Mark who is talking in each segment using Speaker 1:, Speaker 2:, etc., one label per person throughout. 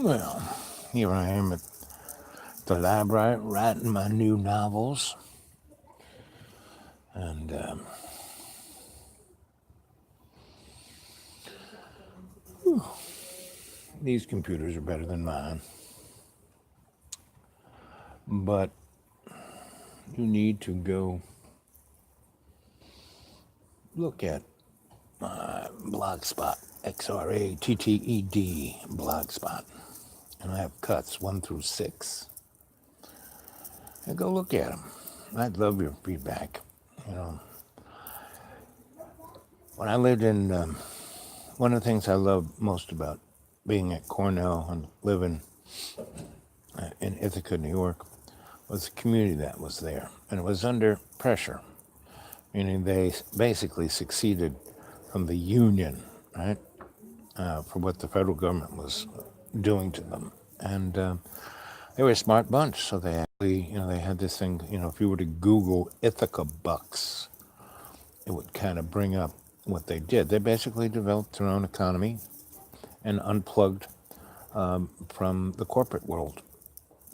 Speaker 1: Well, here I am at the library writing my new novels, and these computers are better than mine. But you need to go look at Blogspot, XRATTED Blogspot, and I have cuts 1 through 6. And go look at them. I'd love your feedback. You know, when I lived in, one of the things I love most about being at Cornell and living in Ithaca, New York, was the community that was there. And it was under pressure, meaning they basically succeeded from the union, right, for what the federal government was doing to them. And they were a smart bunch, so they actually, they had this thing, if you were to Google Ithaca Bucks, it would kind of bring up what they did. They basically developed their own economy and unplugged from the corporate world.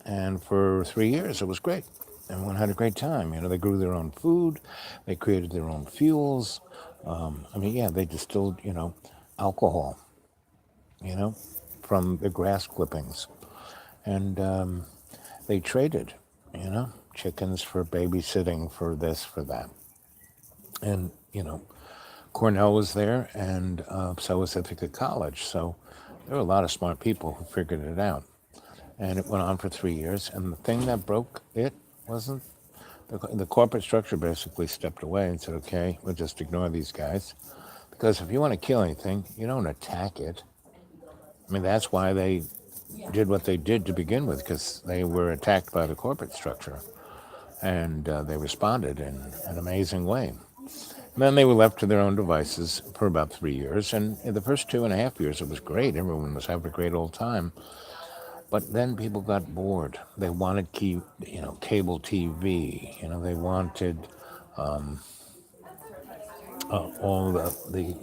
Speaker 1: And for 3 years, it was great. Everyone had a great time. They grew their own food. They created their own fuels. They distilled, alcohol, from the grass clippings. And they traded, chickens for babysitting, for this, for that. And, Cornell was there, and so was Ithaca College. So there were a lot of smart people who figured it out. And it went on for 3 years. And the thing that broke it wasn't the corporate structure. Basically stepped away and said, okay, we'll just ignore these guys. Because if you want to kill anything, you don't attack it. That's why they did what they did to begin with, because they were attacked by the corporate structure. And they responded in an amazing way. And then they were left to their own devices for about 3 years. And in the first 2.5 years, it was great. Everyone was having a great old time. But then people got bored. They wanted cable TV. They wanted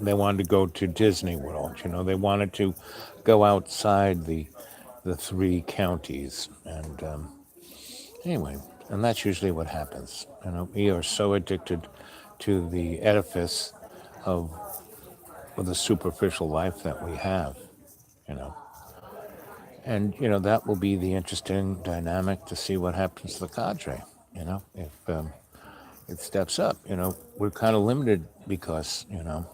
Speaker 1: they wanted to go to Disney World. They wanted to go outside the 3 counties. And anyway, and that's usually what happens. We are so addicted to the edifice of the superficial life that we have. And, that will be the interesting dynamic to see what happens to the cadre, if it steps up. We're kind of limited because, you're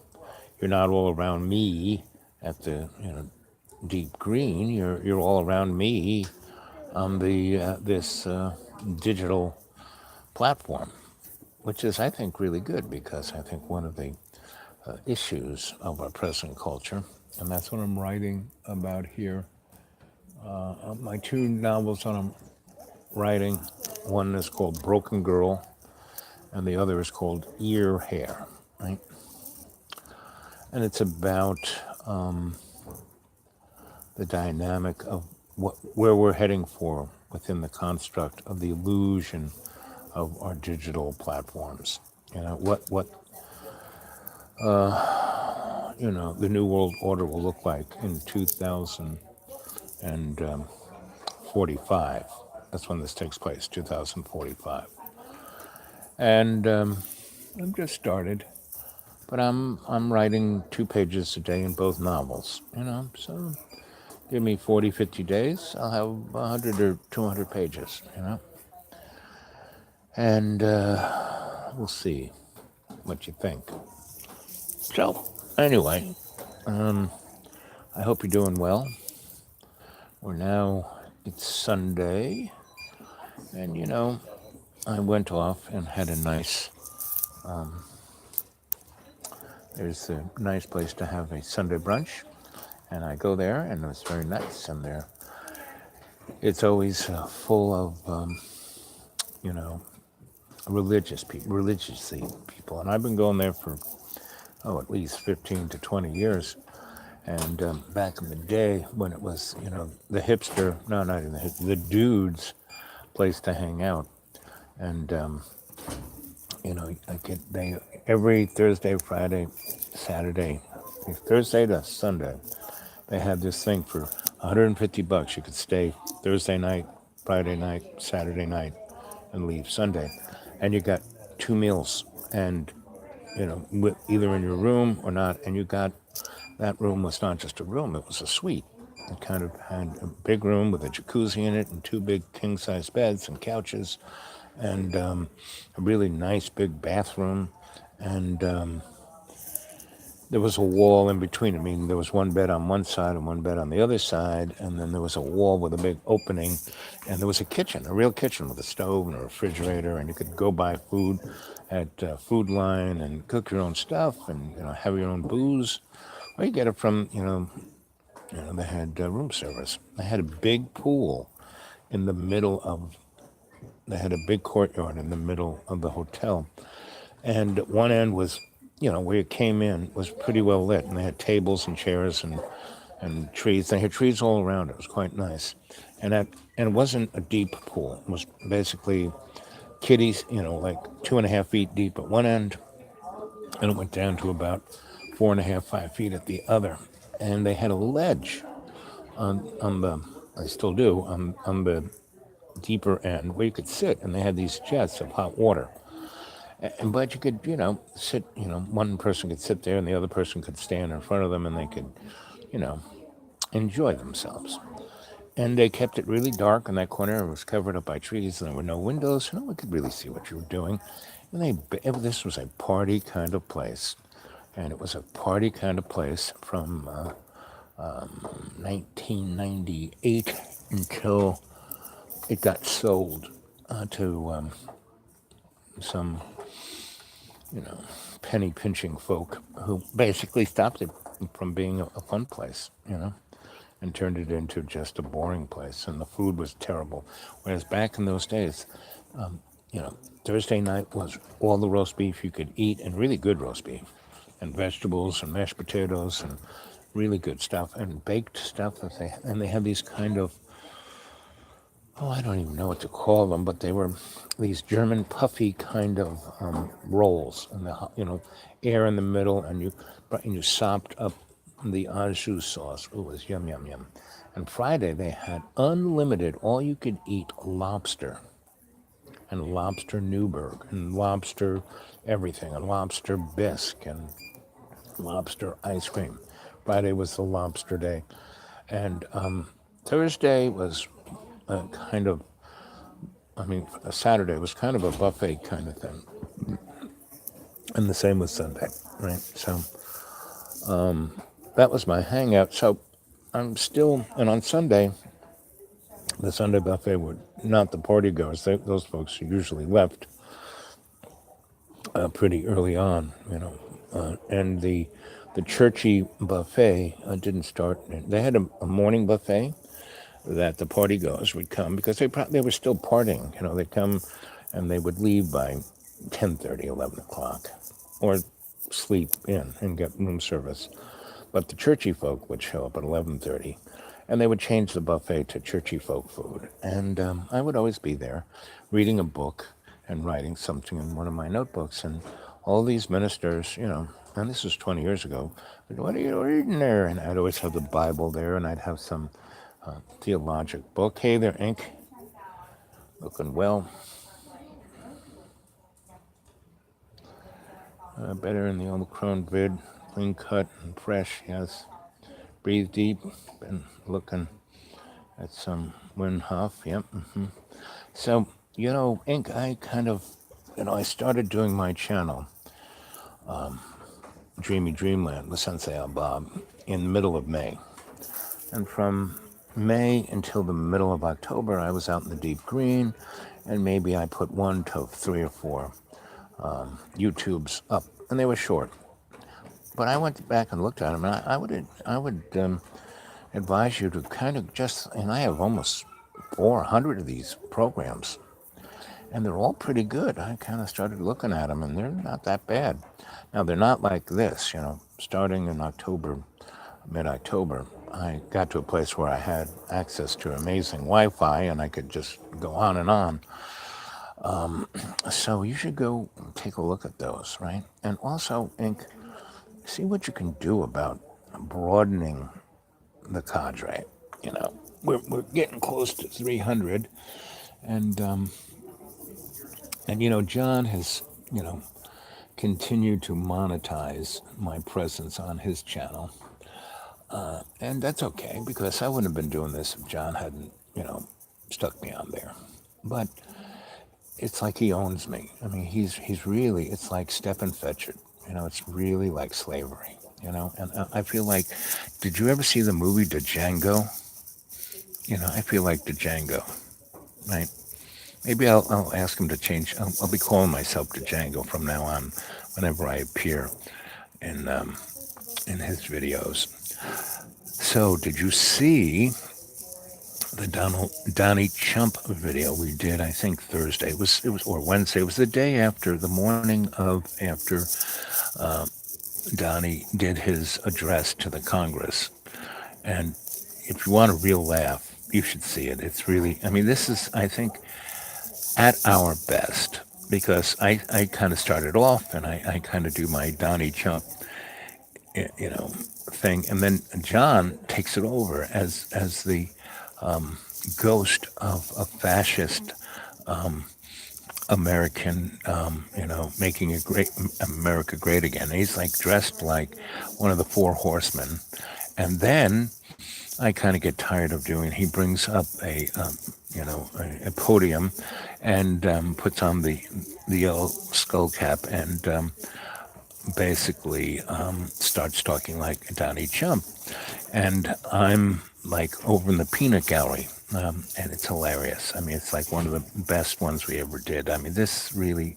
Speaker 1: not all around me at the, deep green. You're all around me on this digital platform, which is, I think, really good, because I think one of the issues of our present culture, and that's what I'm writing about here. My 2 novels that I'm writing, one is called Broken Girl, and the other is called Ear Hair, right? And it's about the dynamic of where we're heading for within the construct of the illusion of our digital platforms. The new world order will look like in 2045. That's when this takes place, 2045. And I've just started, but I'm writing 2 pages a day in both novels. So give me 40, 50 days, I'll have 100 or 200 pages. And we'll see what you think. So anyway, I hope you're doing well. It's Sunday, and I went off and had a nice, there's a nice place to have a Sunday brunch, and I go there, and it's very nice, and it's always full of, religiously people, and I've been going there for, at least 15 to 20 years. And back in the day when it was, the hipster, no, not even the dudes' place to hang out. And, they every Thursday, Friday, Saturday, Thursday to Sunday, they had this thing for $150. You could stay Thursday night, Friday night, Saturday night, and leave Sunday. And you got 2 meals, and either in your room or not. And that room was not just a room; it was a suite. It kind of had a big room with a jacuzzi in it and 2 big king-size beds and couches, and a really nice big bathroom, and there was a wall in between. I mean, there was one bed on one side and one bed on the other side, and then there was a wall with a big opening, and there was a kitchen, a real kitchen with a stove and a refrigerator, and you could go buy food at Food Line and cook your own stuff, and have your own booze, or you get it from they had room service. They had a big pool in the middle of. They had a big courtyard in the middle of the hotel, and one end was, where you came in was pretty well lit, and they had tables and chairs and trees. They had trees all around. It was quite nice, and it wasn't a deep pool. It was basically kiddies, like 2.5 feet deep at one end, and it went down to about 4.5, 5 feet at the other. And they had a ledge on the, I still do, on the deeper end where you could sit, and they had these jets of hot water. But you could, sit, one person could sit there and the other person could stand in front of them, and they could, you know, enjoy themselves. And they kept it really dark in that corner. It was covered up by trees, and there were no windows. No one could really see what you were doing. And this was a party kind of place. And it was a party kind of place from 1998 until it got sold to some, penny pinching folk who basically stopped it from being a fun place, and turned it into just a boring place. And the food was terrible. Whereas back in those days, Thursday night was all the roast beef you could eat, and really good roast beef, and vegetables and mashed potatoes and really good stuff, and baked stuff and they had these kind of, I don't even know what to call them, but they were these German puffy kind of rolls, and the air in the middle, and you sopped up the au jus sauce. It was yum yum yum. And Friday they had unlimited, all you could eat lobster, and lobster Newburg, and lobster everything, and lobster bisque, and lobster ice cream. Friday was the lobster day, and Thursday was a kind of, Saturday was kind of a buffet kind of thing, and the same with Sunday, right? So that was my hangout. So I'm still, and on Sunday, the Sunday buffet were not the party goers. Those folks usually left pretty early on, and the churchy buffet didn't start. They had a morning buffet that the party goers would come, because they were still partying. They'd come and they would leave by 10:30, 11 o'clock, or sleep in and get room service. But the churchy folk would show up at 11:30, and they would change the buffet to churchy folk food. And I would always be there reading a book and writing something in one of my notebooks. And all these ministers, and this was 20 years ago, what are you reading there? And I'd always have the Bible there, and I'd have some theologic book. Hey there, Ink. Looking well. Better in the Omicron vid. Clean cut and fresh, yes. Breathe deep. Been looking at some Wim Hof, yep. So, Ink, I kind of, I started doing my channel, Dreamy Dreamland with Sensei Bob, in the middle of May. And from May until the middle of October, I was out in the deep green, and maybe I put 1 to 3 or 4 YouTubes up, and they were short. But I went back and looked at them, and I would advise you to kind of and I have almost 400 of these programs, and they're all pretty good. I kind of started looking at them, and they're not that bad. Now, they're not like this, starting in mid-October, I got to a place where I had access to amazing Wi-Fi, and I could just go on and on. So you should go take a look at those, right? And also, Ink, see what you can do about broadening the cadre. You know, we're getting close to 300, and John has you know continued to monetize my presence on his channel, and that's okay because I wouldn't have been doing this if John hadn't stuck me on there. But it's like he owns me. I mean, he's really. It's like step and fetch it. It's really like slavery. And I feel like, did you ever see the movie Django? I feel like Django, right? Maybe I'll ask him to change. I'll be calling myself Django from now on, whenever I appear in in his videos. So, did you see the Donnie Chump video we did? I think Thursday. It was or Wednesday. It was the day after, the morning of after Donnie did his address to the Congress. And if you want a real laugh, you should see it. It's really. I mean, this is, I think, at our best, because I kind of started off, and I kind of do my Donnie Chump, thing, and then John takes it over as the ghost of a fascist American, making a great America great again. And he's like dressed like one of the four horsemen, and then I kind of get tired of doing. He brings up a podium, and puts on the yellow skull cap, and basically starts talking like Donnie Chump, and I'm like over in the peanut gallery, and it's hilarious. I mean, it's like one of the best ones we ever did. I mean, this really,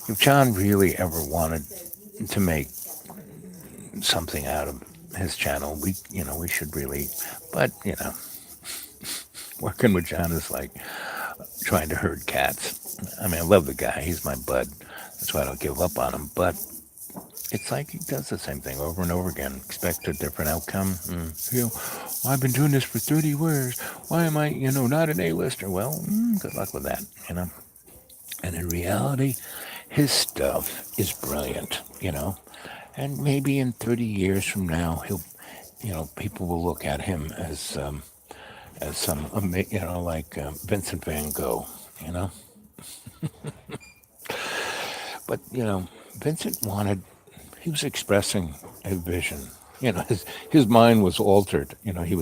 Speaker 1: if John really ever wanted to make something out of his channel, we should really, but working with John is like trying to herd cats. I mean, I love the guy. He's my bud. That's why I don't give up on him. But it's like he does the same thing over and over again. Expect a different outcome. Well, I've been doing this for 30 years. Why am I, not an A-lister? Well, good luck with that. And in reality, his stuff is brilliant. And maybe in 30 years from now, people will look at him as some, like Vincent Van Gogh, you know. But Vincent he was expressing a vision. His mind was altered. He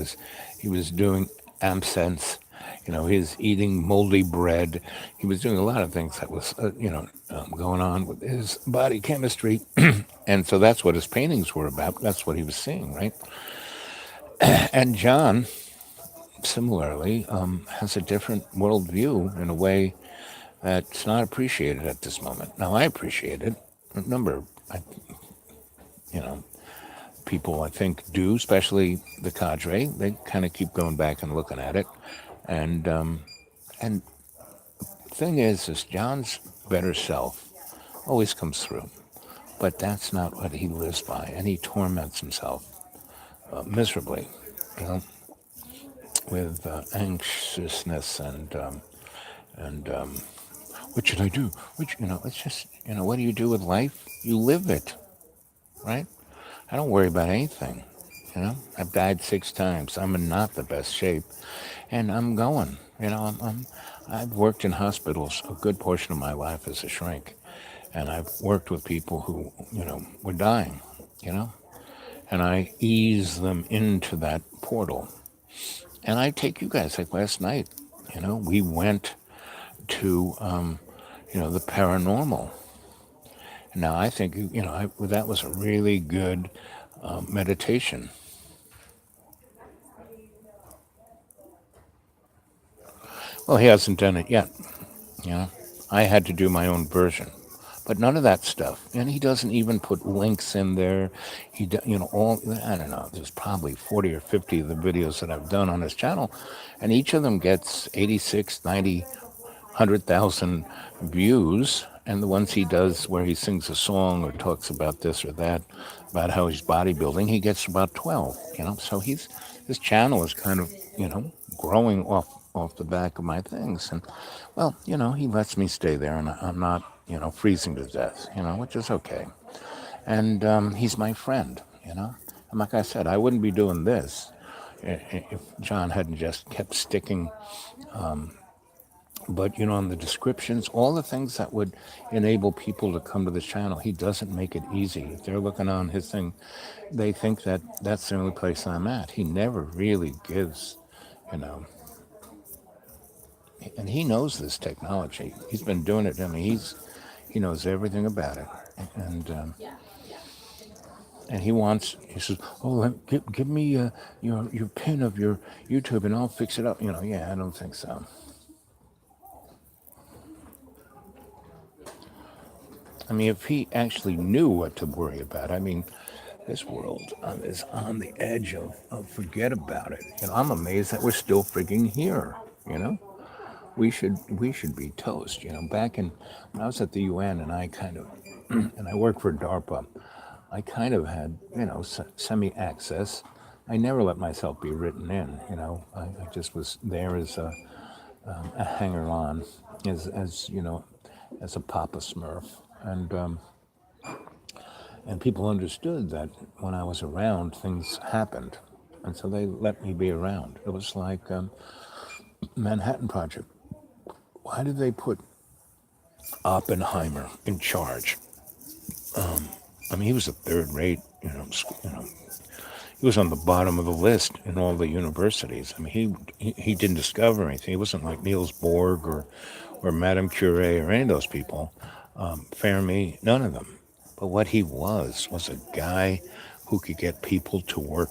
Speaker 1: was doing absence. He was eating moldy bread. He was doing a lot of things that was, going on with his body chemistry. And so that's what his paintings were about. That's what he was seeing, right? And John, similarly, has a different worldview in a way that's not appreciated at this moment. Now, I appreciate it. A number of, people, I think, do, especially the cadre. They kind of keep going back and looking at it. And the thing is John's better self always comes through. But that's not what he lives by, and he torments himself miserably, you know, with anxiousness and what should I do? It's just, what do you do with life? You live it, right? I don't worry about anything. I've died 6 times. I'm in not the best shape, and I'm going. I've worked in hospitals a good portion of my life as a shrink, and I've worked with people who, were dying, you know, and I ease them into that portal. And I take you guys, like last night, we went to, the paranormal. Now, I think, that was a really good meditation. Well, he hasn't done it yet. I had to do my own version, but none of that stuff. And he doesn't even put links in there. All, I don't know, there's probably 40 or 50 of the videos that I've done on his channel, and each of them gets 86, 90, 100,000 views. And the ones he does where he sings a song or talks about this or that, about how he's bodybuilding, he gets about 12, So his channel is kind of, growing off the back of my things. And, well, he lets me stay there, and I'm not, freezing to death, which is okay. And he's my friend, And like I said, I wouldn't be doing this if John hadn't just kept sticking. But on the descriptions, all the things that would enable people to come to the channel, he doesn't make it easy. If they're looking on his thing, they think that that's the only place I'm at. He never really gives, you know, and he knows this technology. He's been doing it. I mean, he knows everything about it, and he says, "Oh, give me your pin of your YouTube, and I'll fix it up." Yeah, I don't think so. I mean, if he actually knew what to worry about, I mean, this world is on the edge of forget about it. I'm amazed that we're still freaking here. You know, we should be toast. Back when I was at the UN and I kind of and I worked for DARPA, I kind of had semi access. I never let myself be written in. I just was there as a hanger on, as a Papa Smurf, and people understood that when I was around, things happened, and so they let me be around. It was like Manhattan Project. Why did they put Oppenheimer in charge? I mean, he was a third rate, he was on the bottom of the list in all the universities. I mean, he didn't discover anything. He wasn't like Niels Bohr or Madame Curie or any of those people. Fermi, none of them. But what he was a guy who could get people to work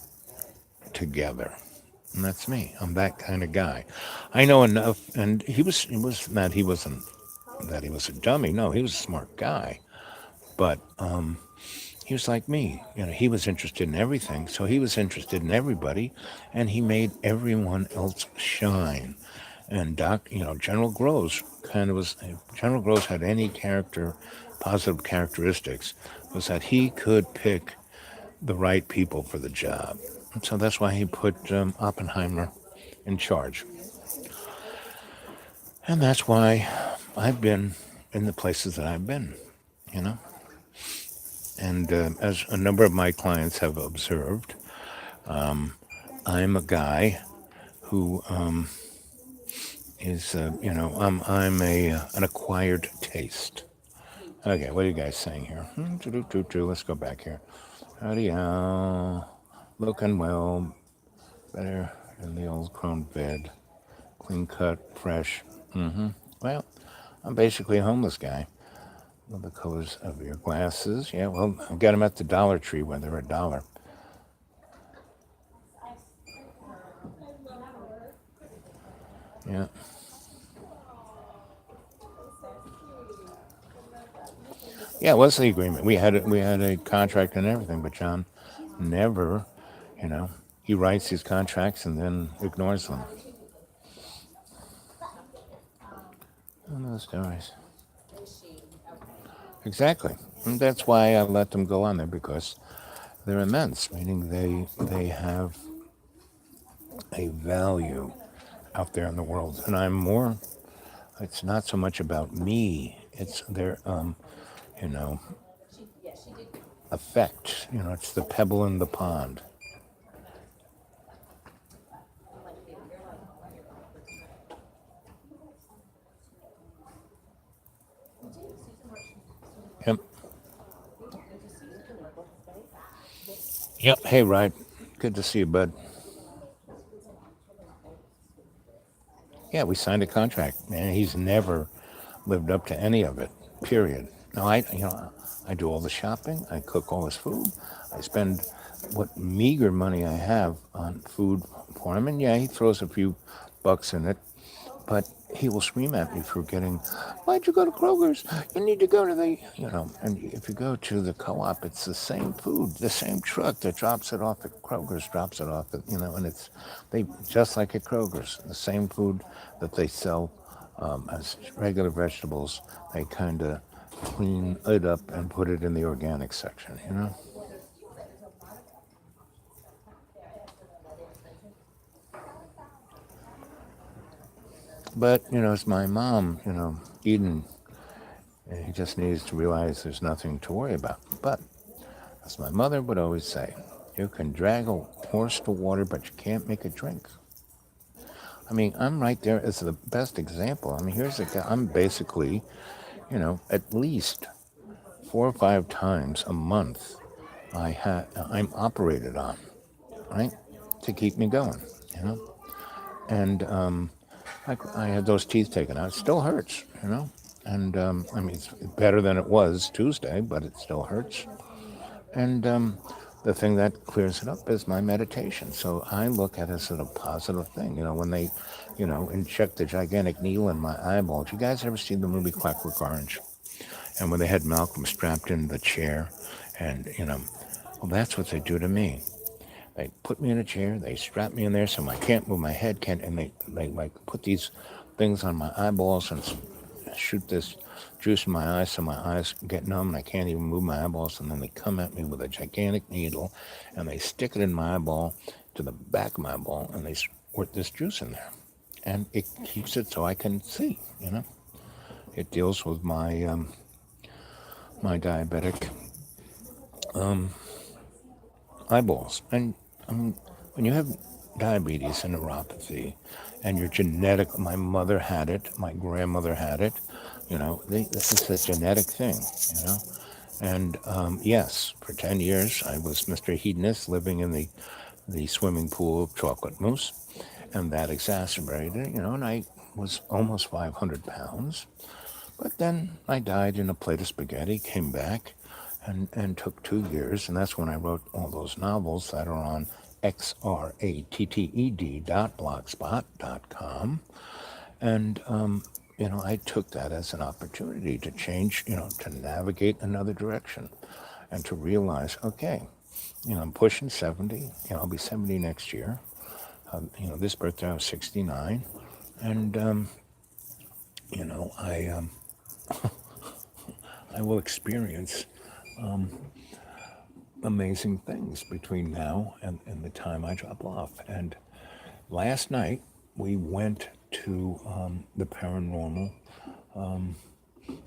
Speaker 1: together. And that's me. I'm that kind of guy. I know enough. And it was not that he was a dummy. No, he was a smart guy. But he was like me. He was interested in everything. So he was interested in everybody, and he made everyone else shine. And General Groves General Groves had any positive characteristics, was that he could pick the right people for the job. And so that's why he put Oppenheimer in charge. And that's why I've been in the places that I've been, And as a number of my clients have observed, I'm a guy who is, I'm an acquired taste. Okay, what are you guys saying here? Let's go back here. Howdy, looking well, better in the old chrome bed, clean cut, fresh. Well, I'm basically a homeless guy. Love the colors of your glasses. Yeah, well, I got them at the Dollar Tree when they're $1. Yeah. Yeah, what's the agreement? We had a contract and everything, but John never, he writes these contracts and then ignores them. I know the stories. Exactly. And that's why I let them go on there, because they're immense, meaning they have a value out there in the world. And I'm more, it's not so much about me, it's their, effect. It's the pebble in the pond. Yep. Yep. Hey, Ryan. Good to see you, bud. Yeah, we signed a contract, and he's never lived up to any of it. Period. Now, I do all the shopping. I cook all his food. I spend what meager money I have on food for him, and yeah, he throws a few bucks in it, but he will scream at me for getting, why'd you go to Kroger's? You need to go to the, and if you go to the co-op, it's the same food, the same truck that drops it off at Kroger's, drops it off at, and it's, they just like at Kroger's, the same food that they sell as regular vegetables, they kind of clean it up and put it in the organic section, But, it's my mom, Eden, he just needs to realize there's nothing to worry about. But, as my mother would always say, You can drag a horse to water, but you can't make it drink. I mean, I'm right there as the best example. I mean, here's a guy, I'm basically, at least 4 or 5 times a month I'm operated on, right, to keep me going, you know. And I had those teeth taken out. It still hurts. And I mean, it's better than it was Tuesday, but it still hurts. And the thing that clears it up is my meditation. So I look at it as a positive thing. When they, inject the gigantic needle in my eyeballs. You guys ever seen the movie Clockwork Orange? And when they had Malcolm strapped in the chair, and well, that's what they do to me. They put me in a chair, they strap me in there so I can't move, my head can't, and they like put these things on my eyeballs and shoot this juice in my eyes so my eyes get numb and I can't even move my eyeballs. And then they come at me with a gigantic needle and they stick it in my eyeball to the back of my eyeball and they squirt this juice in there. And it keeps it so I can see. It deals with my diabetic eyeballs. And I mean, when you have diabetes and neuropathy, and you're genetic, my mother had it, my grandmother had it, this is a genetic thing, you know. And yes, for 10 years, I was Mr. Hedonist living in the swimming pool of chocolate mousse, and that exacerbated it, and I was almost 500 pounds. But then I died in a plate of spaghetti, came back, and took 2 years, and that's when I wrote all those novels that are on xratted.blogspot.com. And, I took that as an opportunity to change, to navigate another direction and to realize, okay, I'm pushing 70, I'll be 70 next year. This birthday I was 69. And, I will experience amazing things between now and the time I drop off. And last night we went to the paranormal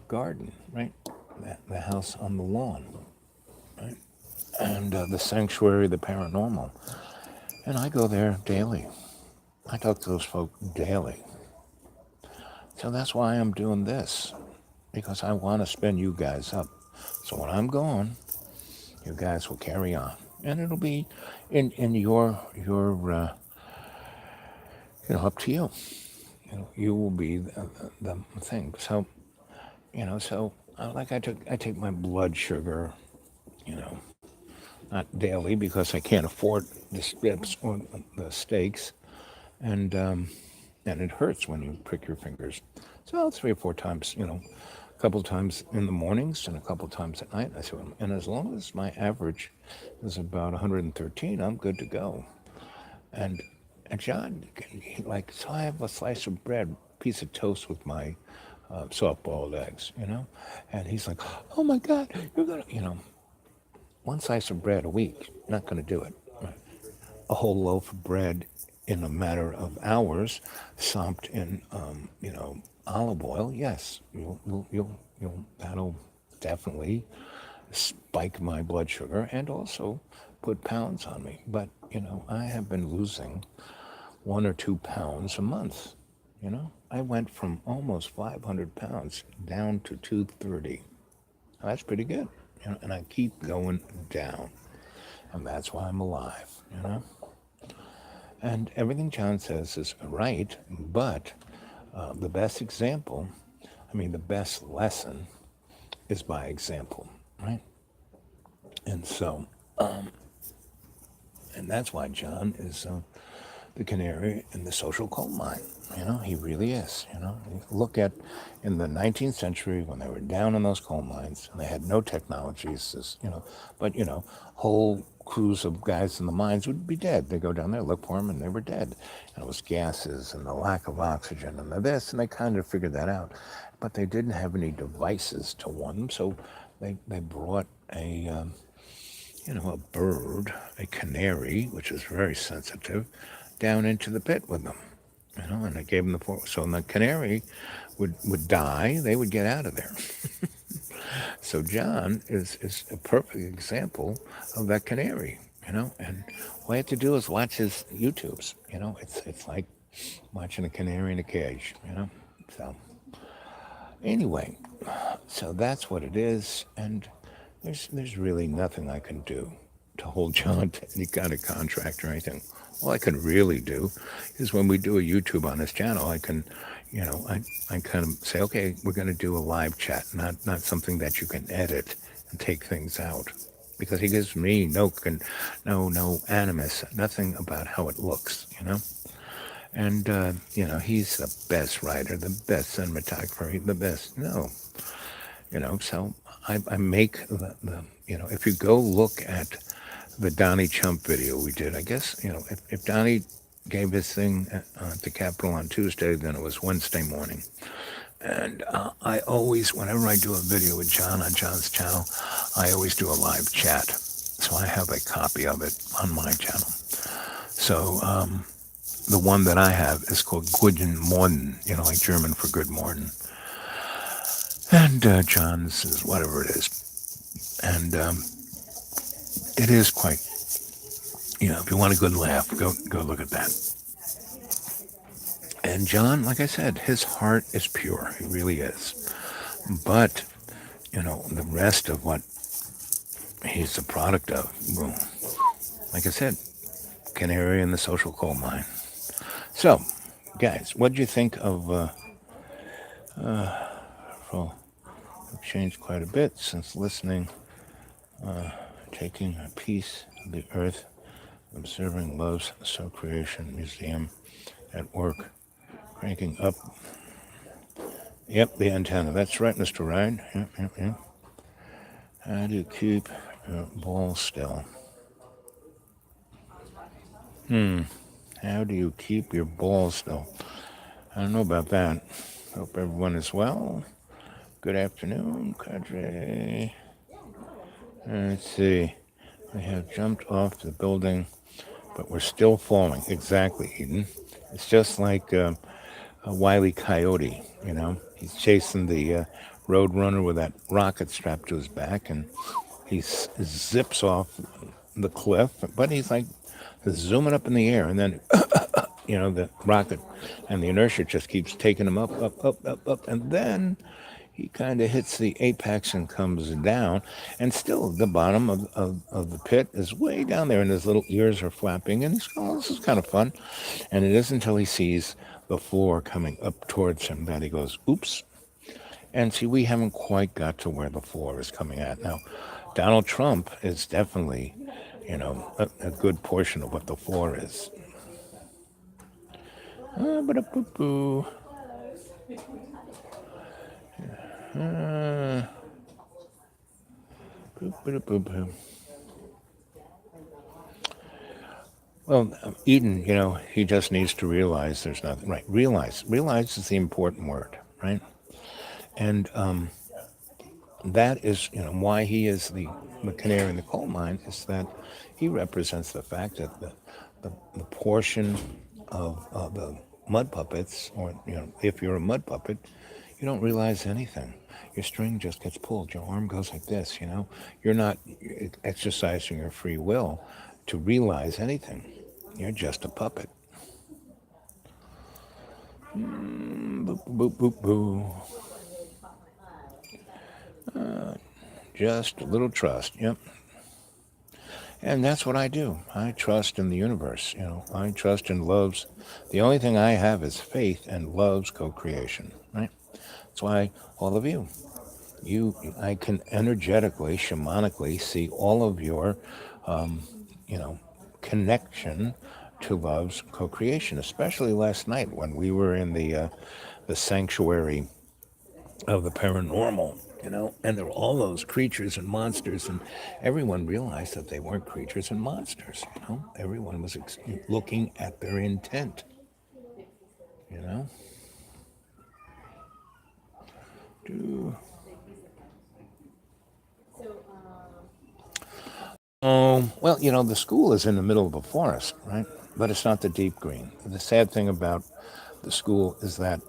Speaker 1: garden, right? The house on the lawn, right? And the sanctuary, the paranormal. And I go there daily. I talk to those folk daily. So that's why I'm doing this, because I want to spin you guys up. So when I'm gone, you guys will carry on, and it'll be in your up to you. You will be the thing. So like I take my blood sugar, not daily because I can't afford the strips or the steaks, and it hurts when you prick your fingers. So 3 or 4 times, a couple times in the mornings and a couple times at night. And as long as my average is about 113, I'm good to go. And John, so I have a slice of bread, piece of toast with my soft-boiled eggs. And he's like, oh my God, you're gonna, one slice of bread a week, not gonna do it. Right? A whole loaf of bread in a matter of hours, soaked in, olive oil. Yes, that'll definitely spike my blood sugar and also put pounds on me. But I have been losing 1 or 2 pounds a month. I went from almost 500 pounds down to 230. That's pretty good. And I keep going down, and that's why I'm alive. And everything John says is right, but the best example, the best lesson is by example, right? And so, and that's why John is the canary in the social coal mine. He really is. Look at in the 19th century when they were down in those coal mines and they had no technologies, but, whole crews of guys in the mines would be dead. They go down there, look for them, and they were dead. And it was gases and the lack of oxygen and the this, and they kind of figured that out. But they didn't have any devices to warn them, so they brought a bird, a canary, which is very sensitive, down into the pit with them. And I gave them so when the canary would die, they would get out of there. So John is a perfect example of that canary. And all I have to do is watch his YouTubes. It's like watching a canary in a cage. So anyway, so that's what it is, and there's really nothing I can do to hold John to any kind of contract or anything. All I can really do is when we do a YouTube on his channel, I can, I kind of say, okay, we're going to do a live chat, not something that you can edit and take things out, because he gives me no animus, nothing about how it looks. And he's the best writer, the best cinematographer, the best. No, so I make if you go look at the Donnie Chump video we did, I guess, if Donnie gave his thing at the Capitol on Tuesday, then it was Wednesday morning. And I always, whenever I do a video with John on John's channel, I always do a live chat. So I have a copy of it on my channel. So the one that I have is called Guten Morgen, like German for good morning. And John's is whatever it is. And it is quite, if you want a good laugh, go look at that. And John, like I said, his heart is pure. He really is. But, the rest of what he's the product of, well, like I said, canary in the social coal mine. So, guys, what did you think of, well, I've changed quite a bit since listening, taking a piece of the earth, observing Love's So Creation Museum at work, cranking up. Yep, the antenna. That's right, Mr. Ryan. Yep. How do you keep your ball still? How do you keep your ball still? I don't know about that. Hope everyone is well. Good afternoon, Cadre. Let's see. We have jumped off the building, but we're still falling. Exactly, Eden. It's just like a Wile E. Coyote, He's chasing the road runner with that rocket strapped to his back, and he zips off the cliff, but he's like zooming up in the air, and then, the rocket and the inertia just keeps taking him up, and then he kind of hits the apex and comes down, and still the bottom of the pit is way down there, and his little ears are flapping, and he's going, oh, this is kind of fun. And it isn't until he sees the floor coming up towards him that he goes, oops. And see, we haven't quite got to where the floor is coming at. Now, Donald Trump is definitely, a good portion of what the floor is. Ba-da-boo-boo. Boo-ba-da-boo-boo. Well, Eden, he just needs to realize there's nothing, right? Realize is the important word, right? And that is, why he is the canary in the coal mine, is that he represents the fact that the portion of the mud puppets, or, if you're a mud puppet, you don't realize anything. Your string just gets pulled. Your arm goes like this, You're not exercising your free will to realize anything. You're just a puppet. Boop, boop, boop, boo. Just a little trust. Yep. And that's what I do. I trust in the universe. I trust in love's. The only thing I have is faith and love's co-creation, right? That's why all of you, I can energetically, shamanically see all of your, connection to love's co-creation, especially last night when we were in the sanctuary of the paranormal, and there were all those creatures and monsters, and everyone realized that they weren't creatures and monsters, Everyone was looking at their intent, Well, the school is in the middle of a forest, right? But it's not the deep green. The sad thing about the school is that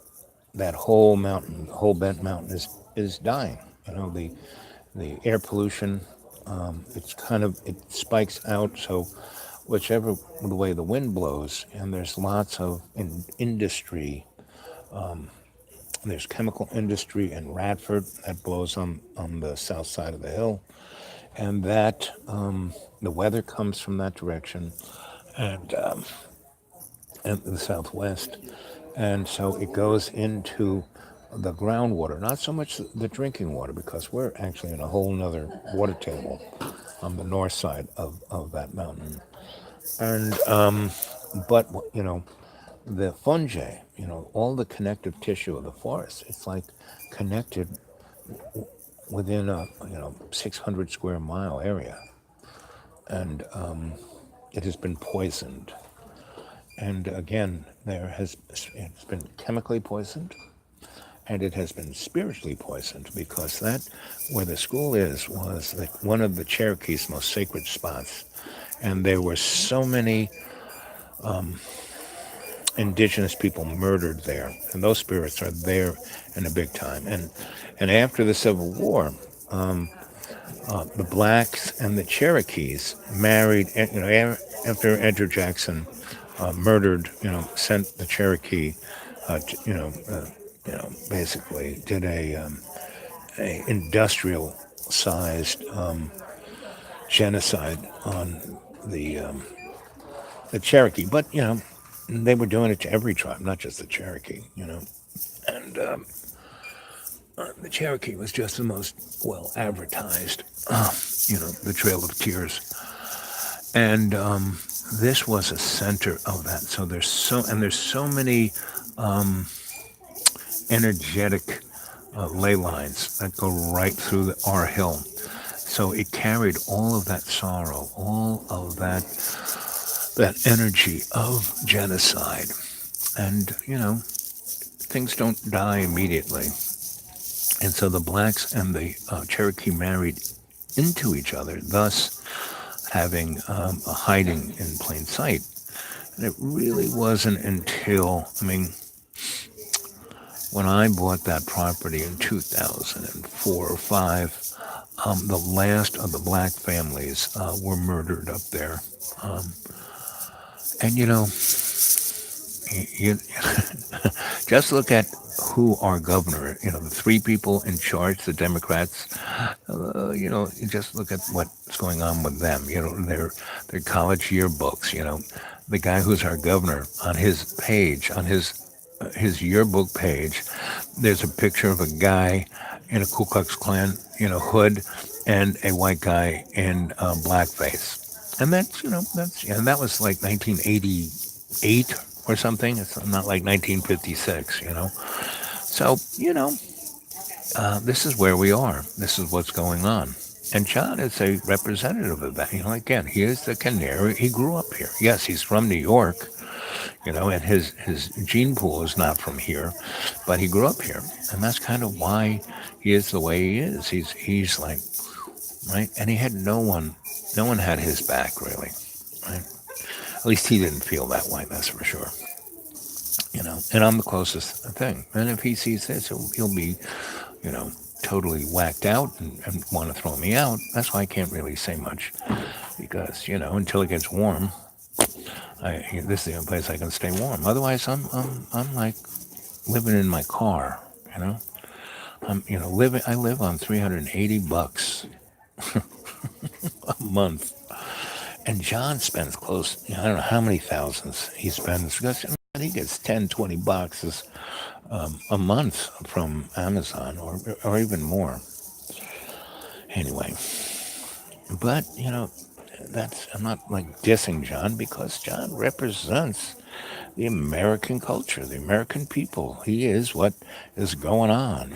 Speaker 1: whole mountain, whole bent mountain is dying. The air pollution It's kind of, it spikes out, so whichever the way the wind blows, and there's lots of industry. There's chemical industry in Radford that blows on the south side of the hill, and that the weather comes from that direction, and and the southwest, and so it goes into the groundwater, not so much the drinking water, because we're actually in a whole nother water table on the north side of that mountain. And but the fungi, all the connective tissue of the forest, it's like connected within a 600 square mile area, and it has been poisoned. And again, it's been chemically poisoned, and it has been spiritually poisoned, because that where the school is was like one of the Cherokee's most sacred spots, and there were so many indigenous people murdered there, and those spirits are there in a big time. And after the Civil War, the blacks and the Cherokees married. After Andrew Jackson murdered, sent the Cherokee, basically did a industrial sized genocide on the Cherokee. But they were doing it to every tribe, not just the Cherokee. And the Cherokee was just the most well advertised. The Trail of Tears, and this was a center of that. So there's so many energetic ley lines that go right through our hill. So it carried all of that sorrow, all of that energy of genocide, and things don't die immediately. And so the blacks and the Cherokee married into each other, thus having a hiding in plain sight. And it really wasn't until, when I bought that property in 2004 or 5, the last of the black families were murdered up there. Um, and you just look at who our governor, the three people in charge, the Democrats, you just look at what's going on with them, their college yearbooks, the guy who's our governor, on his page, on his yearbook page, there's a picture of a guy in a Ku Klux Klan, hood, and a white guy in blackface. And and that was like 1988 or something. It's not like 1956, So, this is where we are. This is what's going on. And John is a representative of that. Again, he is the canary. He grew up here. Yes, he's from New York, and his gene pool is not from here, but he grew up here. And that's kind of why he is the way he is. He's like, right? And he had no one had his back, really, right? At least he didn't feel that way, that's for sure. And I'm the closest thing. And if he sees this, he'll be, totally whacked out and want to throw me out. That's why I can't really say much, because, until it gets warm, this is the only place I can stay warm. Otherwise, I'm like living in my car, I live on $380 a month. And John spends close, I don't know how many thousands he spends, because he gets 10, 20 boxes a month from Amazon, or even more. Anyway, but, I'm not like dissing John, because John represents the American culture, the American people. He is what is going on,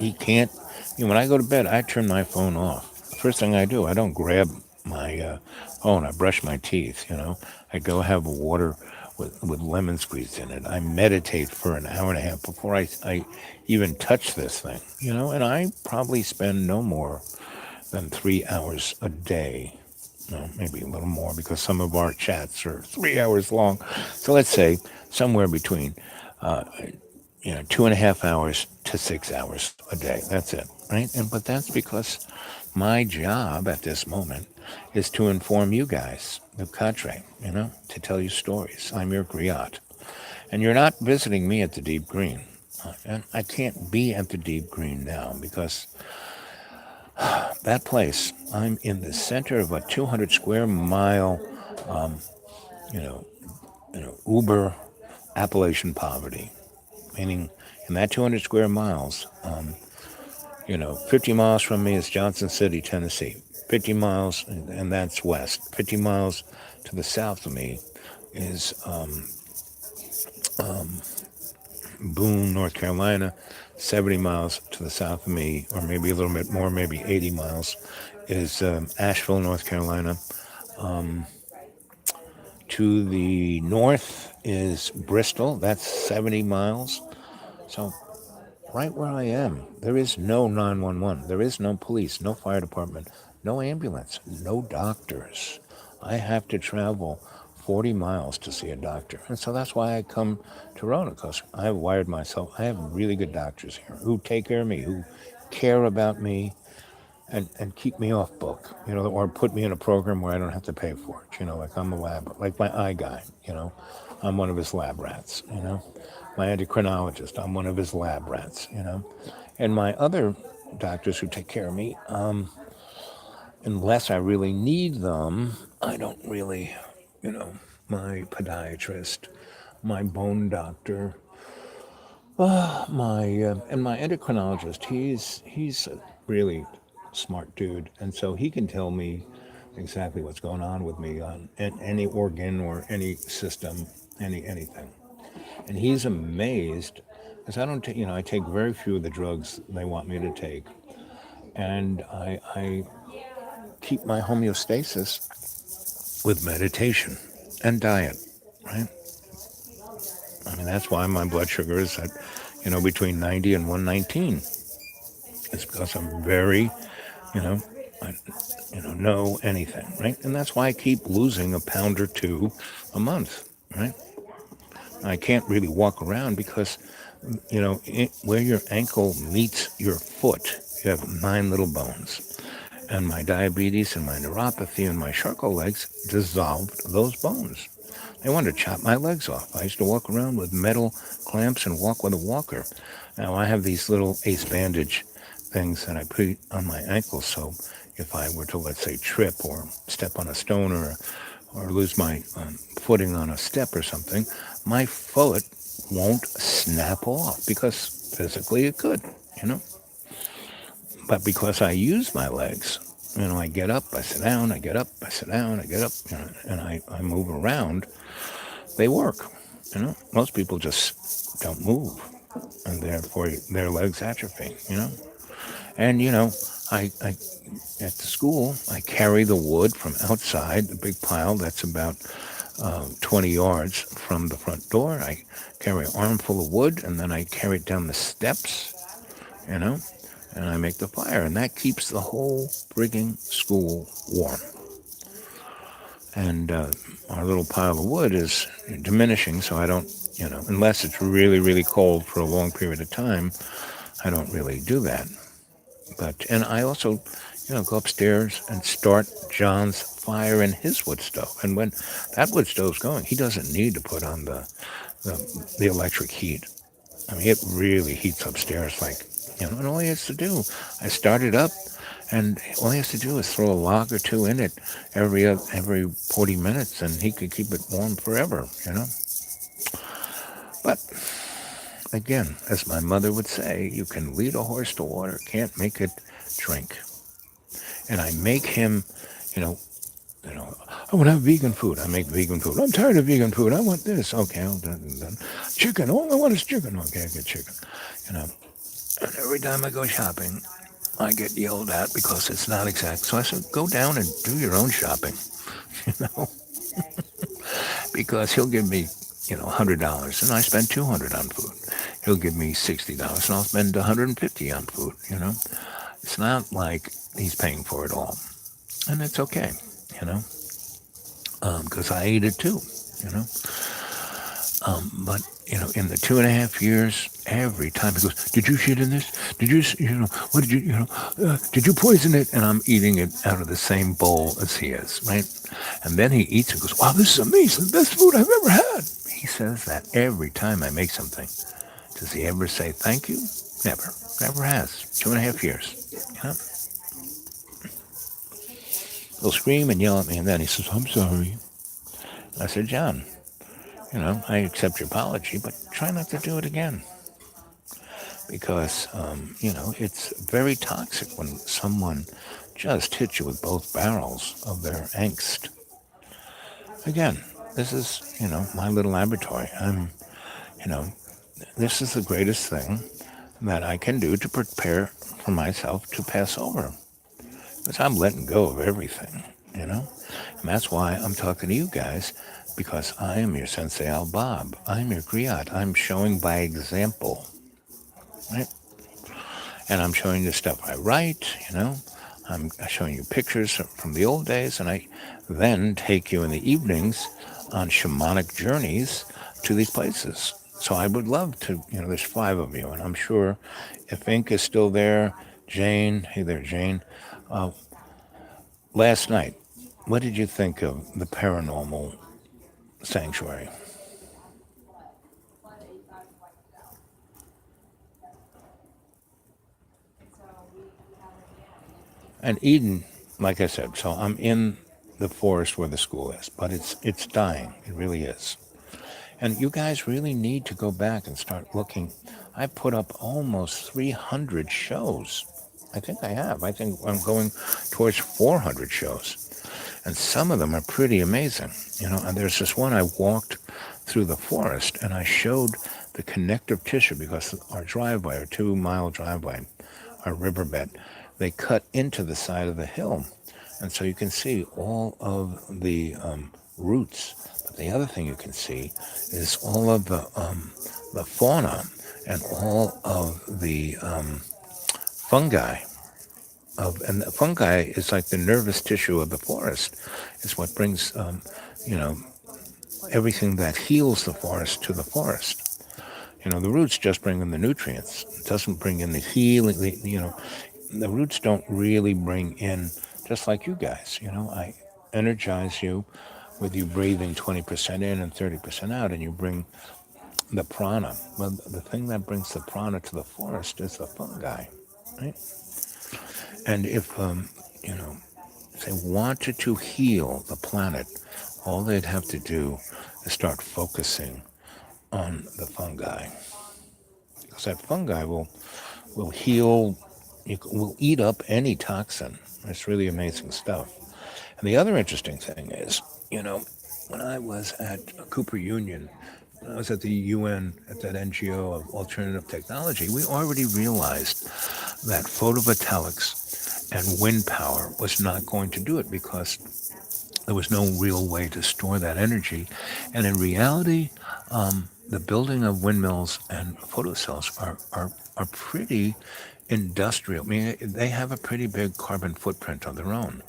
Speaker 1: He can't, when I go to bed, I turn my phone off. The first thing I do, I don't grab my phone. I brush my teeth, I go have water with lemon squeeze in it. I meditate for an hour and a half before I even touch this thing, and I probably spend no more than 3 hours a day. No, maybe a little more, because some of our chats are 3 hours long. So let's say somewhere between 2.5 hours to 6 hours a day. That's it, right? But that's because my job at this moment is to inform you guys, the cadre, to tell you stories. I'm your griot. And you're not visiting me at the Deep Green. And I can't be at the Deep Green now because that place, I'm in the center of a 200 square mile, you know, uber Appalachian poverty, meaning in that 200 square miles, 50 miles from me is Johnson City, Tennessee. 50 miles, and that's west. 50 miles to the south of me is Boone, North Carolina. 70 miles to the south of me, or maybe a little bit more, maybe 80 miles, is Asheville, North Carolina. To the north is Bristol. That's 70 miles. So right where I am, there is no 911. There is no police, no fire department, no ambulance, no doctors. I have to travel 40 miles to see a doctor. And so that's why I come to Rona, because I have wired myself. I have really good doctors here who take care of me, who care about me and keep me off book, or put me in a program where I don't have to pay for it. Like I'm a lab, like my eye guy, I'm one of his lab rats. My endocrinologist, I'm one of his lab rats. And my other doctors who take care of me, unless I really need them, I don't really, my podiatrist, my bone doctor, and my endocrinologist, he's a really smart dude, and so he can tell me exactly what's going on with me on any organ or any system, anything. And he's amazed because I don't take, I take very few of the drugs they want me to take, and I keep my homeostasis with meditation and diet, right? I mean, that's why my blood sugar is at, between 90 and 119. It's because I'm very, I, know anything, right? And that's why I keep losing a pound or two a month, right? I can't really walk around because, where your ankle meets your foot, you have 9 little bones. And my diabetes and my neuropathy and my Charcot legs dissolved those bones. They wanted to chop my legs off. I used to walk around with metal clamps and walk with a walker. Now I have these little ace bandage things that I put on my ankles, so if I were to, let's say, trip or step on a stone or lose my footing on a step or something, my foot won't snap off because physically it could, you know. But because I use my legs, I get up, I sit down, I get up, I sit down, I get up, and I move around, they work. Most people just don't move, and therefore their legs atrophy. And, I at the school, I carry the wood from outside, the big pile that's about 20 yards from the front door. I carry an armful of wood, and then I carry it down the steps, you know, and I make the fire, and that keeps the whole frigging school warm. And our little pile of wood is diminishing, so I don't, unless it's really, really cold for a long period of time, I don't really do that. And I also, go upstairs and start John's fire in his wood stove. And when that wood stove's going, he doesn't need to put on the electric heat. I mean, it really heats upstairs and all he has to do, I start it up, and all he has to do is throw a log or two in it every 40 minutes, and he could keep it warm forever. But again, as my mother would say, you can lead a horse to water, can't make it drink. And I make him, I want to have vegan food. I make vegan food. I'm tired of vegan food. I want this. Okay, I'll do that. Chicken. All I want is chicken. Okay, I get chicken. And every time I go shopping, I get yelled at because it's not exact. So I said, go down and do your own shopping, because he'll give me, $100, and I spend $200 on food. He'll give me $60, and I'll spend $150 on food. It's not like he's paying for it all, and it's okay, because I ate it too, But in the 2.5 years, every time he goes, "Did you shit in this? Did you, what did you, did you poison it?" And I'm eating it out of the same bowl as he is, right? And then he eats it and goes, "Wow, this is amazing, the best food I've ever had." He says that every time I make something. Does he ever say thank you? Never. Never has. 2.5 years. You know? He'll scream and yell at me, and then he says, "I'm sorry." I said, "John, I accept your apology, but try not to do it again." Because, it's very toxic when someone just hits you with both barrels of their angst. Again, this is, my little laboratory. You know, this is the greatest thing that I can do to prepare for myself to pass over. Because I'm letting go of everything. And that's why I'm talking to you guys, because I am your Sensei Al Bob. I'm your griot. I'm showing by example, right? And I'm showing you stuff I write. I'm showing you pictures from the old days, and I then take you in the evenings on shamanic journeys to these places. So I would love to, there's 5 of you, and I'm sure if Ink is still there, Jane, hey there, Jane. Uh, Last night, what did you think of the paranormal sanctuary? And Eden, like I said, so I'm in the forest where the school is, but it's dying. It really is. And you guys really need to go back and start looking. I put up almost 300 shows. I think I have. I think I'm going towards 400 shows. And some of them are pretty amazing. And there's this one I walked through the forest and I showed the connective tissue because our driveway, our 2-mile driveway, our riverbed, they cut into the side of the hill. And so you can see all of the roots. But the other thing you can see is all of the fauna and all of the fungi. And the fungi is like the nervous tissue of the forest. It's what brings, you know, everything that heals the forest to the forest. The roots just bring in the nutrients. It doesn't bring in the healing. The roots don't really bring in, just like you guys. I energize you with you breathing 20% in and 30% out, and you bring the prana. Well, the thing that brings the prana to the forest is the fungi, right? And if they wanted to heal the planet, all they'd have to do is start focusing on the fungi. Because that fungi will heal, will eat up any toxin. It's really amazing stuff. And the other interesting thing is, when I was at Cooper Union, when I was at the UN, at that NGO of alternative technology, we already realized that photovoltaics and wind power was not going to do it because there was no real way to store that energy. And in reality, the building of windmills and photocells are pretty industrial. I mean, they have a pretty big carbon footprint of their own.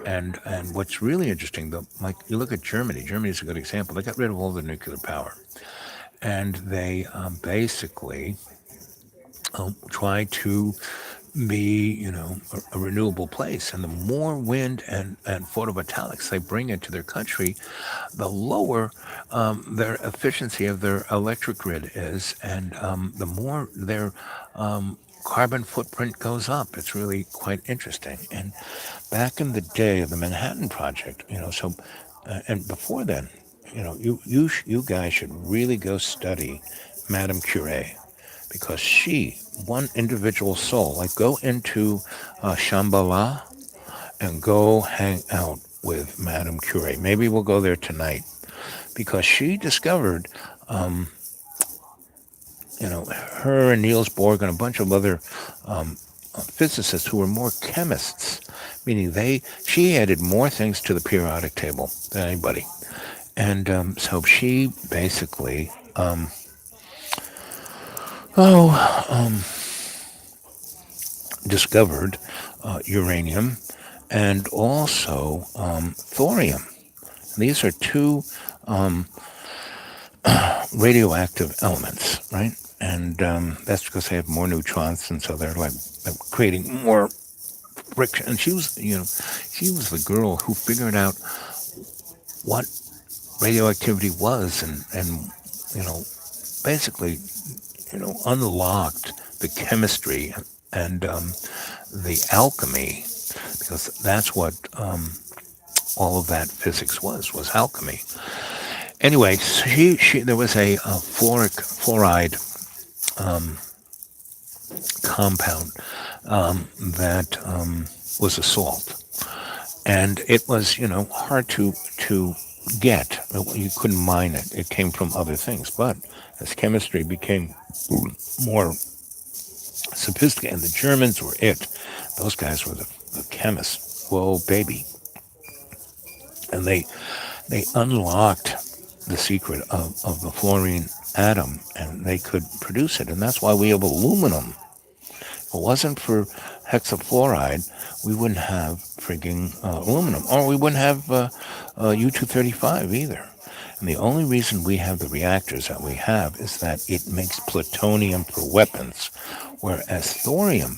Speaker 1: And what's really interesting, though, like you look at Germany. Germany is a good example. They got rid of all the nuclear power, and they basically try to be, a renewable place. And the more wind and photovoltaics they bring into their country, the lower their efficiency of their electric grid is, and the more their carbon footprint goes up. It's really quite interesting. And back in the day of the Manhattan Project, and before then, you guys should really go study Madame Curie, because she, one individual soul, like go into Shambhala and go hang out with Madame Curie. Maybe we'll go there tonight, because she discovered, her and Niels Bohr and a bunch of other physicists who were more chemists, meaning she added more things to the periodic table than anybody. And so she basically, discovered uranium and also thorium. These are two radioactive elements, right? And that's because they have more neutrons, and so they're like creating more friction. And she was the girl who figured out what radioactivity was, and you know, basically, unlocked the chemistry and the alchemy, because that's what all of that physics was alchemy. Anyway, she there was a fluoride compound that was a salt, and it was hard to get. You couldn't mine it. It came from other things, but as chemistry became more sophisticated, and the Germans were it. Those guys were the chemists. Whoa, baby! And they unlocked the secret of the fluorine atom, and they could produce it, and that's why we have aluminum. If it wasn't for hexafluoride, we wouldn't have frigging aluminum, or we wouldn't have U-235 either. And the only reason we have the reactors that we have is that it makes plutonium for weapons, whereas thorium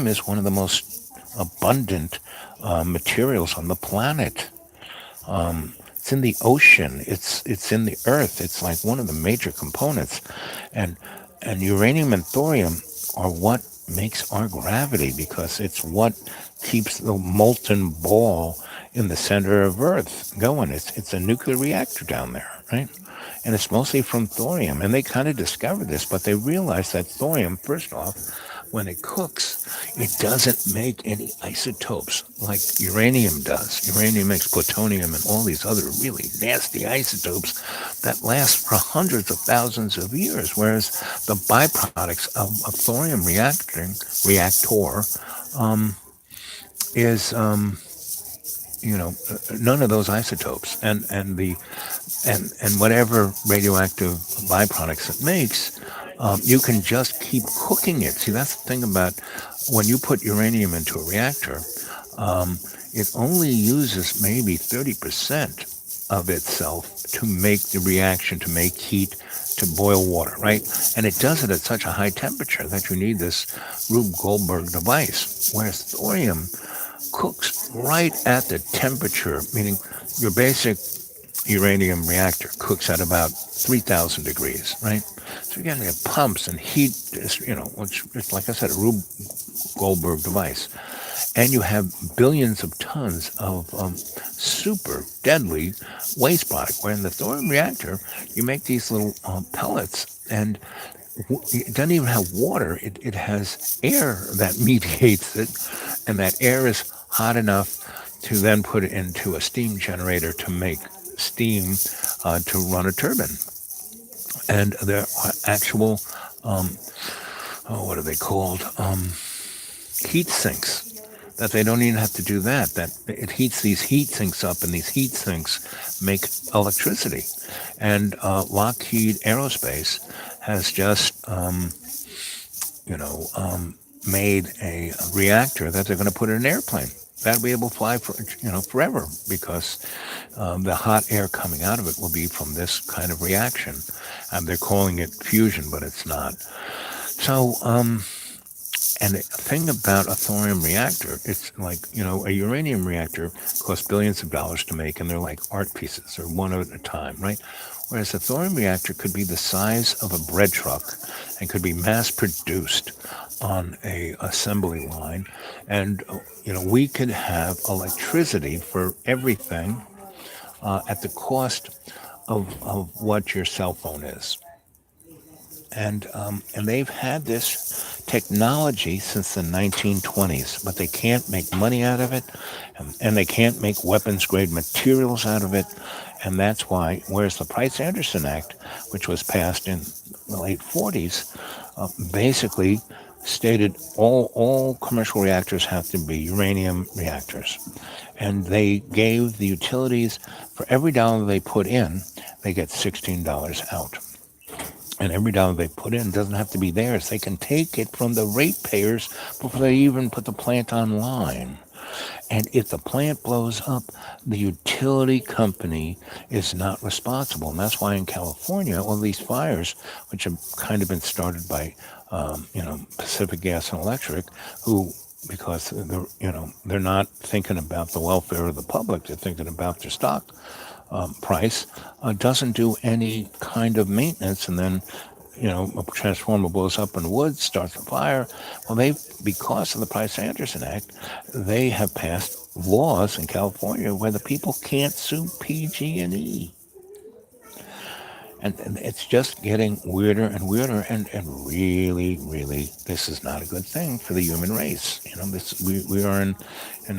Speaker 1: is one of the most abundant materials on the planet. It's in the ocean. It's in the earth. It's like one of the major components, and uranium and thorium are what makes our gravity, because it's what keeps the molten ball in the center of Earth going. It's a nuclear reactor down there, right? And it's mostly from thorium. And they kind of discovered this, but they realized that thorium, first off, when it cooks, it doesn't make any isotopes like uranium does. Uranium makes plutonium and all these other really nasty isotopes that last for hundreds of thousands of years, whereas the byproducts of a thorium reactor is none of those isotopes, and whatever radioactive byproducts it makes, you can just keep cooking it. See, that's the thing about when you put uranium into a reactor, it only uses maybe 30% of itself to make the reaction, to make heat, to boil water, right? And it does it at such a high temperature that you need this Rube Goldberg device, whereas thorium cooks right at the temperature, meaning your basic uranium reactor cooks at about 3,000 degrees, right? So you're getting pumps and heat, which is, like I said, a Rube Goldberg device. And you have billions of tons of super deadly waste product, where in the thorium reactor, you make these little pellets, and it doesn't even have water. It has air that mediates it, and that air is hot enough to then put it into a steam generator to make steam to run a turbine. And there are actual, what are they called? Heat sinks. That they don't even have to do that. That it heats these heat sinks up, and these heat sinks make electricity. And Lockheed Aerospace has just, made a reactor that they're going to put in an airplane. That'll be able to fly for forever, because the hot air coming out of it will be from this kind of reaction. They're calling it fusion, but it's not. So, and the thing about a thorium reactor, it's like, a uranium reactor costs billions of dollars to make, and they're like art pieces, or one at a time, right? Whereas a thorium reactor could be the size of a bread truck and could be mass produced on a assembly line. And, we could have electricity for everything at the cost of what your cell phone is. And they've had this technology since the 1920s, but they can't make money out of it, and they can't make weapons-grade materials out of it, and that's why, whereas the Price-Anderson Act, which was passed in the late 40s, basically stated all commercial reactors have to be uranium reactors. And they gave the utilities, for every dollar they put in, they get $16 out. And every dollar they put in doesn't have to be theirs. They can take it from the ratepayers before they even put the plant online. And if the plant blows up, the utility company is not responsible. And that's why in California, all these fires, which have kind of been started by, Pacific Gas and Electric, who, because they're not thinking about the welfare of the public, they're thinking about their stock price, doesn't do any kind of maintenance, and then a transformer blows up in the woods, starts a fire. Well, because of the Price-Anderson Act, they have passed laws in California where the people can't sue PG&E. And it's just getting weirder and weirder, and really, really, this is not a good thing for the human race. We are in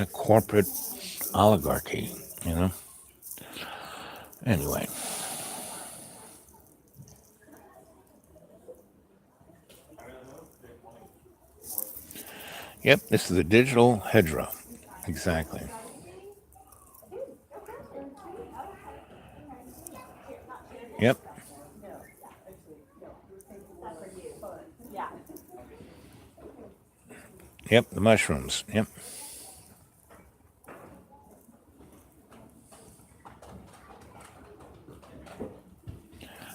Speaker 1: a corporate oligarchy, Anyway. Yep, this is a digital hedgerow. Exactly. Yep. Yep, the mushrooms. Yep.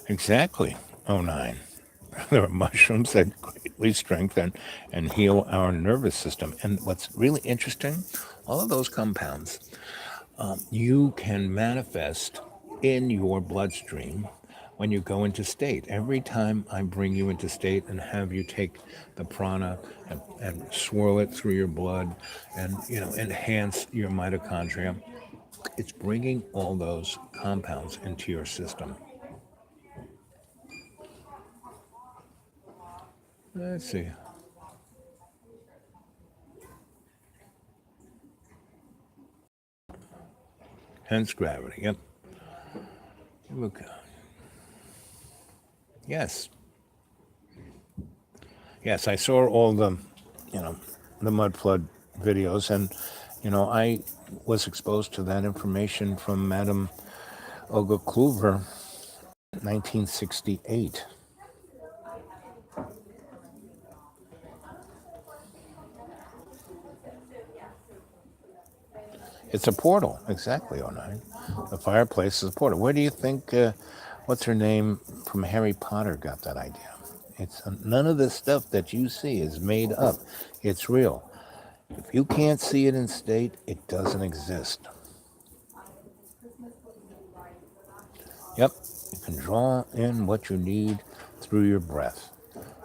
Speaker 1: Exactly. Oh nine. There are mushrooms that greatly strengthen and heal our nervous system. And what's really interesting, all of those compounds you can manifest in your bloodstream when you go into state. Every time I bring you into state and have you take the prana and swirl it through your blood and enhance your mitochondria, it's bringing all those compounds into your system. Let's see. Hence gravity. Yep. Look. Yes. Yes, I saw all you know, the mud flood videos, and I was exposed to that information from Madame Olga Kluver, 1968. It's a portal, exactly, oh 09. The fireplace is a portal. Where do you think, what's her name from Harry Potter got that idea? It's none of the stuff that you see is made up. It's real. If you can't see it in state, it doesn't exist. Yep, you can draw in what you need through your breath,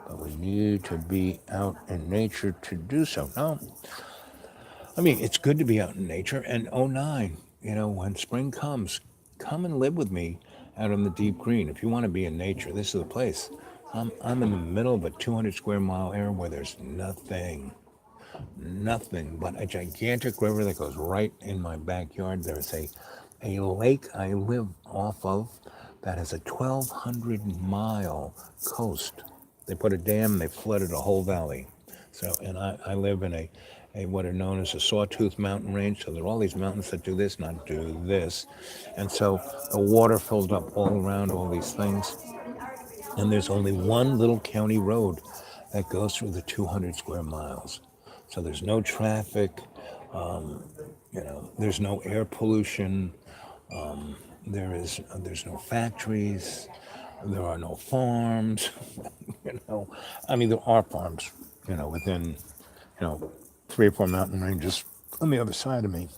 Speaker 1: but we need to be out in nature to do so. No, I mean, it's good to be out in nature. And oh 09, when spring comes, come and live with me out on the deep green. If you want to be in nature, this is the place. I'm in the middle of a 200 square mile area where there's nothing but a gigantic river that goes right in my backyard. There's a lake I live off of that has a 1,200-mile coast. They put a dam, they flooded a whole valley. So, and I live in a what are known as a sawtooth mountain range. So there are all these mountains that do this, not do this. And so the water filled up all around all these things. And there's only one little county road that goes through the 200 square miles. So there's no traffic, there's no air pollution, there's no factories, there are no farms, I mean, there are farms, within, you know, 3 or 4 mountain ranges on the other side of me.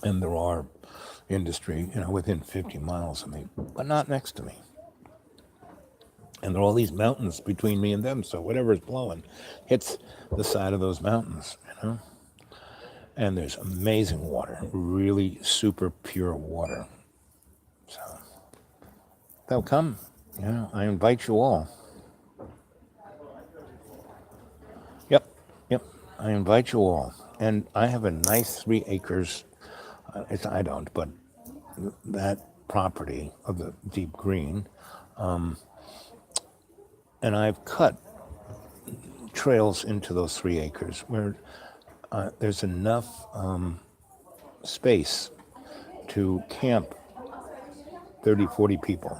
Speaker 1: And there are industry, within 50 miles of me, but not next to me. And there are all these mountains between me and them, so whatever's blowing hits the side of those mountains. And there's amazing water, really super pure water. So they'll come. I invite you all. Yep, yep. I invite you all. And I have a nice 3 acres. I don't, but that property of the deep green. And I've cut trails into those 3 acres where there's enough space to camp 30, 40 people.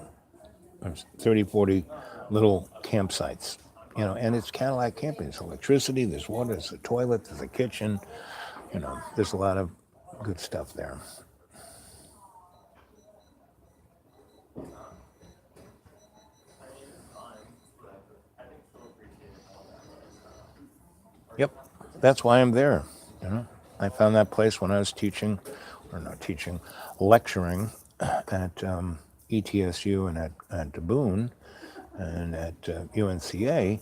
Speaker 1: There's 30, 40 little campsites, and it's kind of like camping. There's electricity, there's water, there's a toilet, there's a kitchen, there's a lot of good stuff there. Yep, that's why I'm there. I found that place when I was teaching, or not teaching, lecturing at ETSU and at Boone and at UNCA.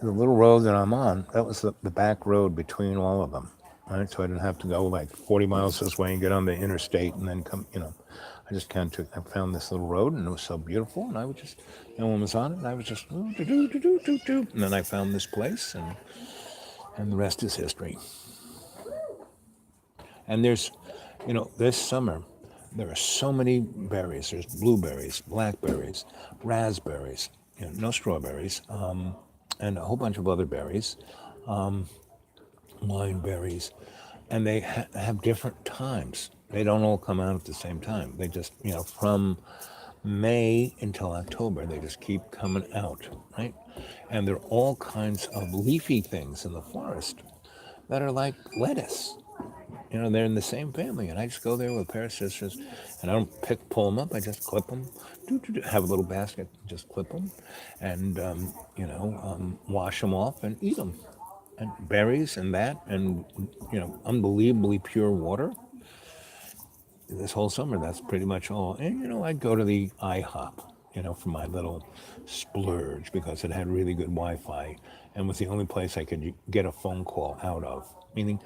Speaker 1: The little road that I'm on, that was the back road between all of them. Right, so I didn't have to go like 40 miles this way and get on the interstate and then come. I just I found this little road and it was so beautiful, and I would just, no one was on it, and I was just and then I found this place, and the rest is history. And there's, this summer, there are so many berries. There's blueberries, blackberries, raspberries, no strawberries, and a whole bunch of other berries, wine berries, and they have different times. They don't all come out at the same time. They just, from May until October, they just keep coming out, right? And there are all kinds of leafy things in the forest that are like lettuce. They're in the same family, and I just go there with a pair of scissors, and I don't pull them up. I just clip them, have a little basket, just clip them, and wash them off and eat them. And berries and that, and unbelievably pure water. This whole summer, that's pretty much all. And I'd go to the IHOP, for my little splurge, because it had really good Wi-Fi and was the only place I could get a phone call out of. Meaning,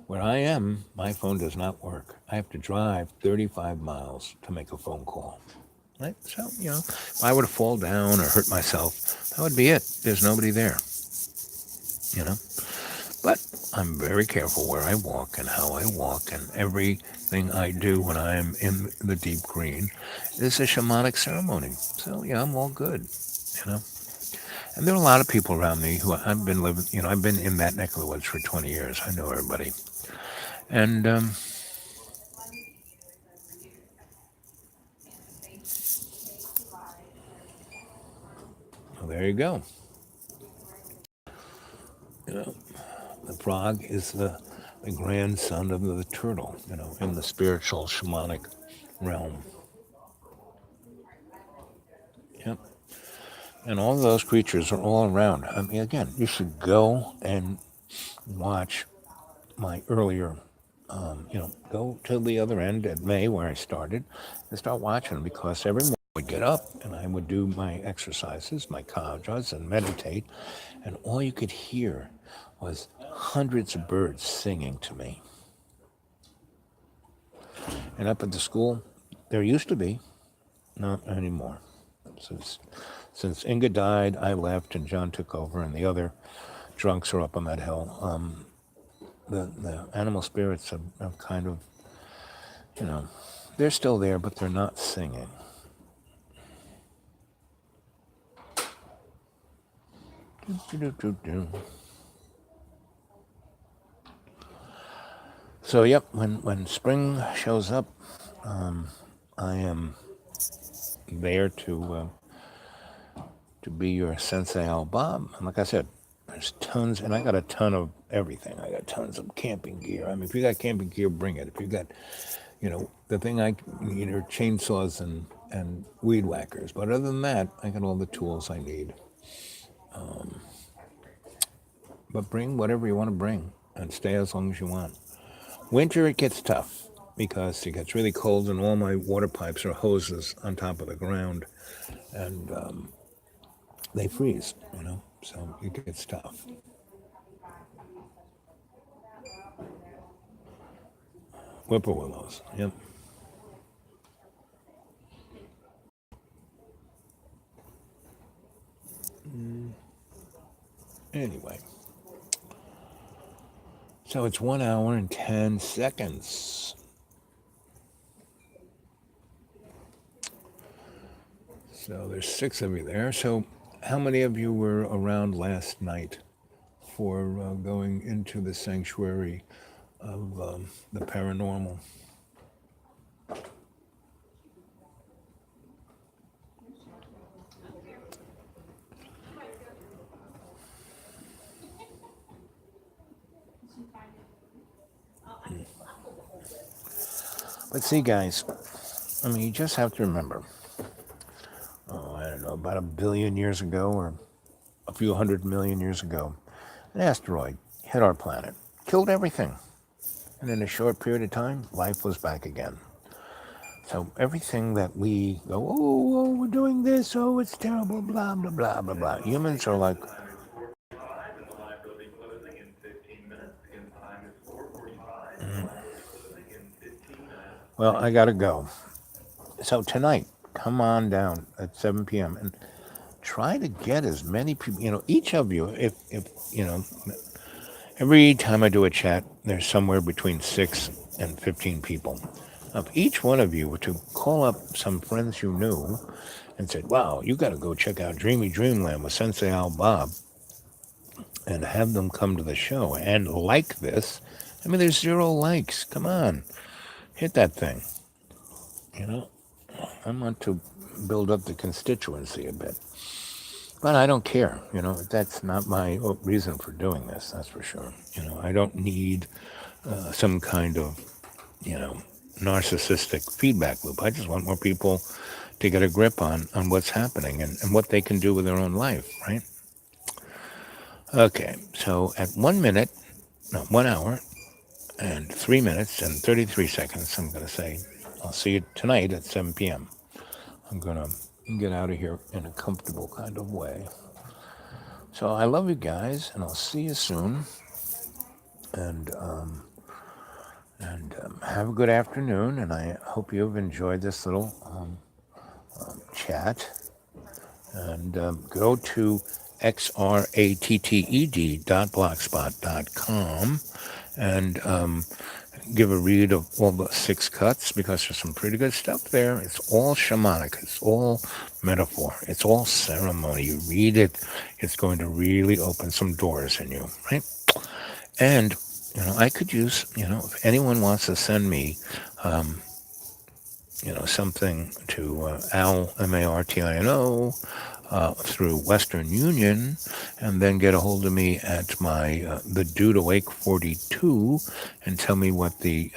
Speaker 1: where I am, my phone does not work. I have to drive 35 miles to make a phone call. Right? So, if I were to fall down or hurt myself, that would be it. There's nobody there. But I'm very careful where I walk and how I walk, and everything I do when I am in the deep green is a shamanic ceremony. So, I'm all good, And there are a lot of people around me who I've been living, I've been in that neck of the woods for 20 years. I know everybody. And, well, there you go. The frog is the grandson of the turtle, in the spiritual shamanic realm. Yep. And all of those creatures are all around. I mean, again, you should go and watch my earlier, go to the other end at May where I started and start watching them, because every morning I would get up and I would do my exercises, my kajas, and meditate, and all you could hear was hundreds of birds singing to me. And up at the school, there used to be, not anymore. Since Inga died, I left and John took over, and the other drunks are up on that hill. The animal spirits have kind of, they're still there, but they're not singing. So, yep, when spring shows up, I am there to be your Sensei Al Bob. And like I said, there's tons, and I got a ton of everything. I got tons of camping gear. I mean, if you got camping gear, bring it. If you got, the thing I need are chainsaws and weed whackers. But other than that, I got all the tools I need. But bring whatever you want to bring and stay as long as you want. Winter, it gets tough because it gets really cold, and all my water pipes are hoses on top of the ground, and they freeze, so it gets tough. Whippoorwillows, yep. Anyway, so it's 1 hour and 10 seconds. So there's 6 of you there. So how many of you were around last night for going into the sanctuary of the paranormal? But see, guys, I mean, you just have to remember, I don't know, about a billion years ago or a few 100 million years ago, an asteroid hit our planet, killed everything. And in a short period of time, life was back again. So everything that we go, we're doing this, it's terrible, blah, blah, blah, blah, blah. Humans are like, well, I got to go. So tonight, come on down at 7 p.m. and try to get as many people, each of you, if every time I do a chat, there's somewhere between 6 and 15 people. If each one of you were to call up some friends you knew and said, wow, you got to go check out Dreamy Dreamland with Sensei Al Bob, and have them come to the show and like this. I mean, there's 0 likes. Come on, hit that thing. You know, I want to build up the constituency a bit. But I don't care. That's not my reason for doing this, that's for sure. I don't need some kind of, narcissistic feedback loop. I just want more people to get a grip on what's happening and what they can do with their own life, right? Okay, so at 1 hour and 3 minutes and 33 seconds, I'm going to say, I'll see you tonight at 7 p.m. I'm going to get out of here in a comfortable kind of way. So I love you guys, and I'll see you soon. And have a good afternoon, and I hope you've enjoyed this little chat. And go to xratted.blogspot.com and give a read of all the 6 cuts, because there's some pretty good stuff there. It's all shamanic. It's all metaphor. It's all ceremony. You read it, it's going to really open some doors in you, right? And, I could use, if anyone wants to send me, something to Al, M-A-R-T-I-N-O, through Western Union, and then get a hold of me at my the Dude Awake 42 and tell me what the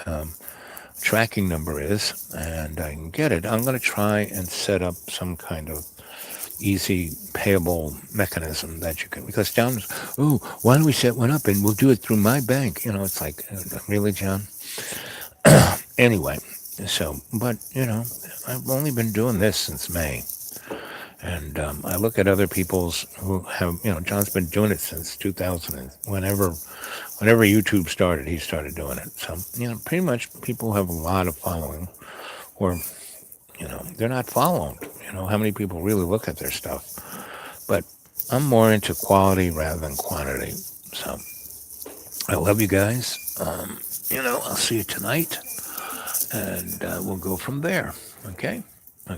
Speaker 1: tracking number is, and I can get it. I'm going to try and set up some kind of easy payable mechanism that you can, because John was, why don't we set one up and we'll do it through my bank? It's like, really, John? Anyway, so, but, I've only been doing this since May. And I look at other people's who have, John's been doing it since 2000. And whenever YouTube started, he started doing it. So, pretty much people have a lot of following, or, they're not followed. How many people really look at their stuff? But I'm more into quality rather than quantity. So I love you guys. I'll see you tonight, and we'll go from there. Okay?